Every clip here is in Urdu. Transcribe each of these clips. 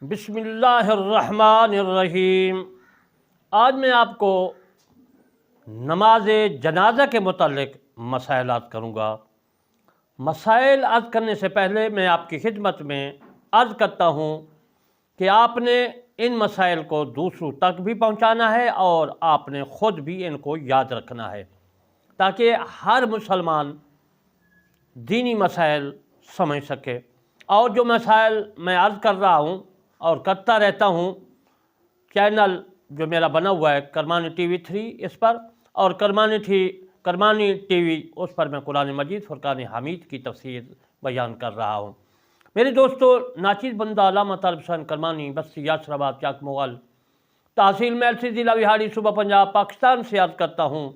بسم اللہ الرحمن الرحیم۔ آج میں آپ کو نماز جنازہ کے متعلق مسائل عرض کروں گا۔ مسائل عرض کرنے سے پہلے میں آپ کی خدمت میں عرض کرتا ہوں کہ آپ نے ان مسائل کو دوسروں تک بھی پہنچانا ہے اور آپ نے خود بھی ان کو یاد رکھنا ہے تاکہ ہر مسلمان دینی مسائل سمجھ سکے۔ اور جو مسائل میں عرض کر رہا ہوں اور کرتا رہتا ہوں، چینل جو میرا بنا ہوا ہے کرمانی ٹی وی 3 اس پر، اور کرمانی ٹی وی اس پر میں قرآن مجید فرقان حمید کی تفسیر بیان کر رہا ہوں۔ میرے دوستو، ناچیز بندہ علامہ طالب حسین کرمانی، بستی یاسر آباد، چاک مغل، تحصیل میلسی، ضلع وہاڑی، صوبہ پنجاب، پاکستان سے عرض کرتا ہوں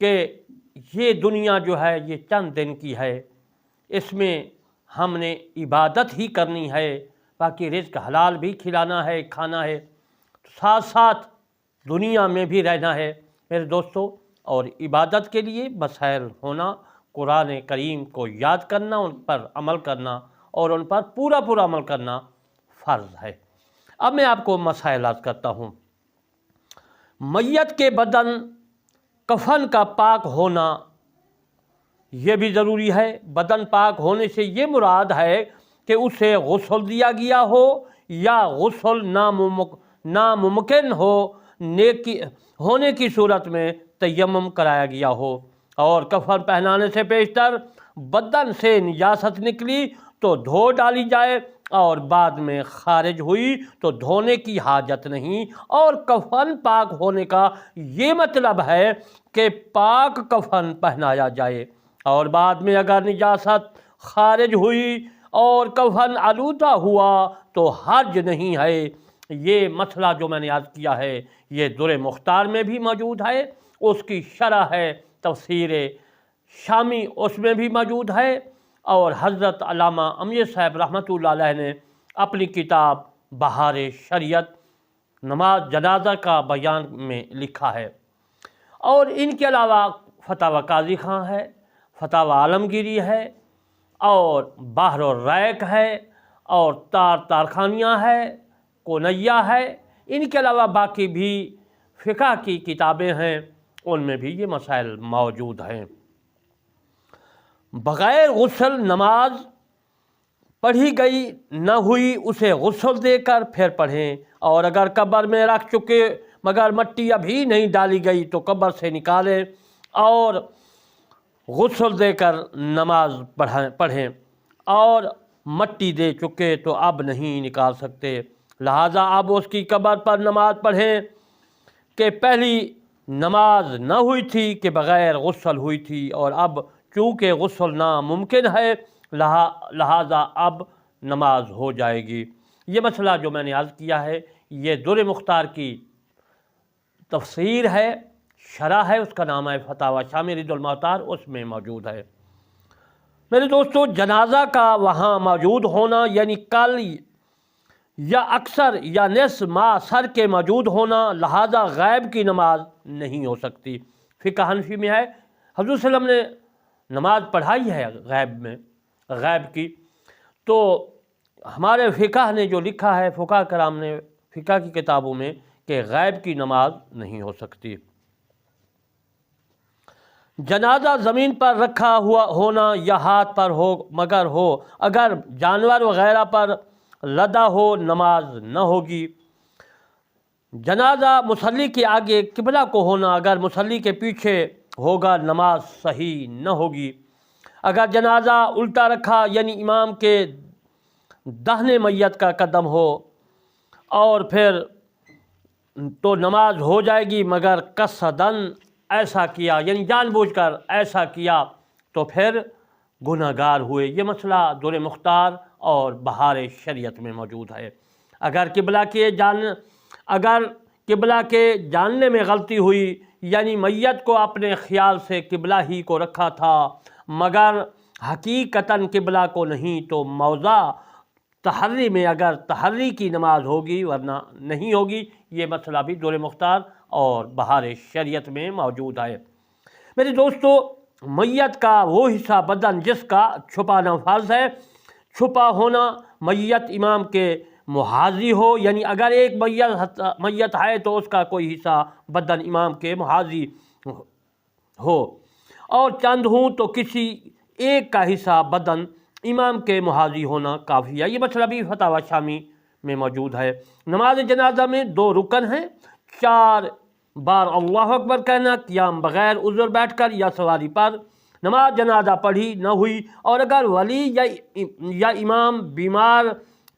کہ یہ دنیا جو ہے یہ چند دن کی ہے، اس میں ہم نے عبادت ہی کرنی ہے، باقی رزق حلال بھی کھلانا ہے، کھانا ہے، ساتھ ساتھ دنیا میں بھی رہنا ہے میرے دوستو۔ اور عبادت کے لیے مسائل ہونا، قرآن کریم کو یاد کرنا، ان پر عمل کرنا اور ان پر پورا عمل کرنا فرض ہے۔ اب میں آپ کو مسائل عرض کرتا ہوں۔ میت کے بدن کفن کا پاک ہونا یہ بھی ضروری ہے۔ بدن پاک ہونے سے یہ مراد ہے کہ اسے غسل دیا گیا ہو یا غسل ناممکن ہونے کی صورت میں تیمم کرایا گیا ہو، اور کفن پہنانے سے پیشتر بدن سے نجاست نکلی تو دھو ڈالی جائے، اور بعد میں خارج ہوئی تو دھونے کی حاجت نہیں۔ اور کفن پاک ہونے کا یہ مطلب ہے کہ پاک کفن پہنایا جائے، اور بعد میں اگر نجاست خارج ہوئی اور کفن آلودہ ہوا تو حرج نہیں ہے۔ یہ مسئلہ جو میں نے عرض کیا ہے یہ در مختار میں بھی موجود ہے، اس کی شرح ہے تفسیر شامی، اس میں بھی موجود ہے، اور حضرت علامہ امجد صاحب رحمۃ اللہ علیہ نے اپنی کتاب بہار شریعت نماز جنازہ کا بیان میں لکھا ہے۔ اور ان کے علاوہ فتاوی قاضی خان ہے، فتاوی عالمگیری ہے، اور بحر الرائق ہے، اور تارخانیہ ہے، کونیہ ہے۔ ان کے علاوہ باقی بھی فقہ کی کتابیں ہیں، ان میں بھی یہ مسائل موجود ہیں۔ بغیر غسل نماز پڑھی گئی نہ ہوئی، اسے غسل دے کر پھر پڑھیں، اور اگر قبر میں رکھ چکے مگر مٹی ابھی نہیں ڈالی گئی تو قبر سے نکالیں اور غسل دے کر نماز پڑھیں، اور مٹی دے چکے تو اب نہیں نکال سکتے، لہٰذا اب اس کی قبر پر نماز پڑھیں کہ پہلی نماز نہ ہوئی تھی کہ بغیر غسل ہوئی تھی، اور اب چونکہ غسل ناممکن ہے لہٰذا اب نماز ہو جائے گی۔ یہ مسئلہ جو میں نے عرض کیا ہے یہ در مختار کی تفسیر ہے، شرح ہے، اس کا نام ہے فتاوی شامی رد المختار، اس میں موجود ہے۔ میرے دوستو، جنازہ کا وہاں موجود ہونا یعنی کل یا اکثر یا نصف ماہ سر کے موجود ہونا، لہذا غائب کی نماز نہیں ہو سکتی۔ فقہ حنفی میں ہے، حضور صلی اللہ علیہ وسلم نے نماز پڑھائی ہے غائب کی، تو ہمارے فقہ نے جو لکھا ہے، فقہ کرام نے فقہ کی کتابوں میں، کہ غائب کی نماز نہیں ہو سکتی۔ جنازہ زمین پر رکھا ہوا ہونا یا ہاتھ پر ہو مگر ہو، اگر جانور وغیرہ پر لدا ہو نماز نہ ہوگی۔ جنازہ مصلی کے آگے قبلہ کو ہونا، اگر مصلی کے پیچھے ہوگا نماز صحیح نہ ہوگی۔ اگر جنازہ الٹا رکھا یعنی امام کے داہنے میت کا قدم ہو اور پھر تو نماز ہو جائے گی، مگر قصداً ایسا کیا یعنی جان بوجھ کر ایسا کیا تو پھر گناہ گار ہوئے۔ یہ مسئلہ در مختار اور بہار شریعت میں موجود ہے۔ اگر قبلہ کے جاننے میں غلطی ہوئی یعنی میت کو اپنے خیال سے قبلہ ہی کو رکھا تھا مگر حقیقتاً قبلہ کو نہیں، تو موضع تحری میں اگر تحری کی نماز ہوگی ورنہ نہیں ہوگی۔ یہ مسئلہ بھی در مختار اور بہار شریعت میں موجود ہے۔ میرے دوستو، میت کا وہ حصہ بدن جس کا چھپانا فرض ہے، چھپا ہونا میت امام کے محاذی ہو، یعنی اگر ایک میت ہے تو اس کا کوئی حصہ بدن امام کے محاذی ہو، اور چند ہوں تو کسی ایک کا حصہ بدن امام کے محاذی ہونا کافی ہے۔ یہ مسئلہ بھی فتاوی شامی میں موجود ہے۔ نماز جنازہ میں 2 رکن ہیں: 4 بار اللہ اکبر کہنا، قیام بغیر عذر بیٹھ کر یا سواری پر، نماز جنازہ پڑھی نہ ہوئی اور اگر ولی یا امام بیمار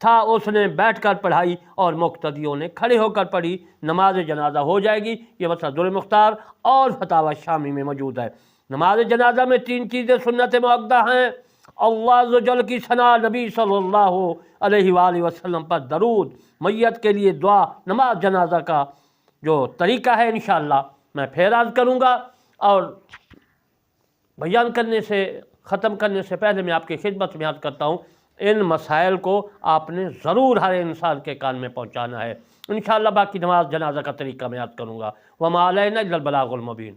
تھا اس نے بیٹھ کر پڑھائی اور مقتدیوں نے کھڑے ہو کر پڑھی، نماز جنازہ ہو جائے گی۔ یہ مسئلہ در مختار اور فتاوی شامی میں موجود ہے۔ نماز جنازہ میں 3 چیزیں سنت مؤکدہ ہیں: اللہ عز و جل کی ثنا، نبی صلی اللہ علیہ وآلہ وسلم پر درود، میت کے لیے دعا۔ نماز جنازہ کا جو طریقہ ہے انشاءاللہ میں پھر عرض کروں گا، اور بیان کرنے سے ختم کرنے سے پہلے میں آپ کی خدمت میں عرض کرتا ہوں، ان مسائل کو آپ نے ضرور ہر انسان کے کان میں پہنچانا ہے۔ انشاءاللہ باقی نماز جنازہ کا طریقہ میں عرض کروں گا۔ وما علینا الا البلاغ المبین۔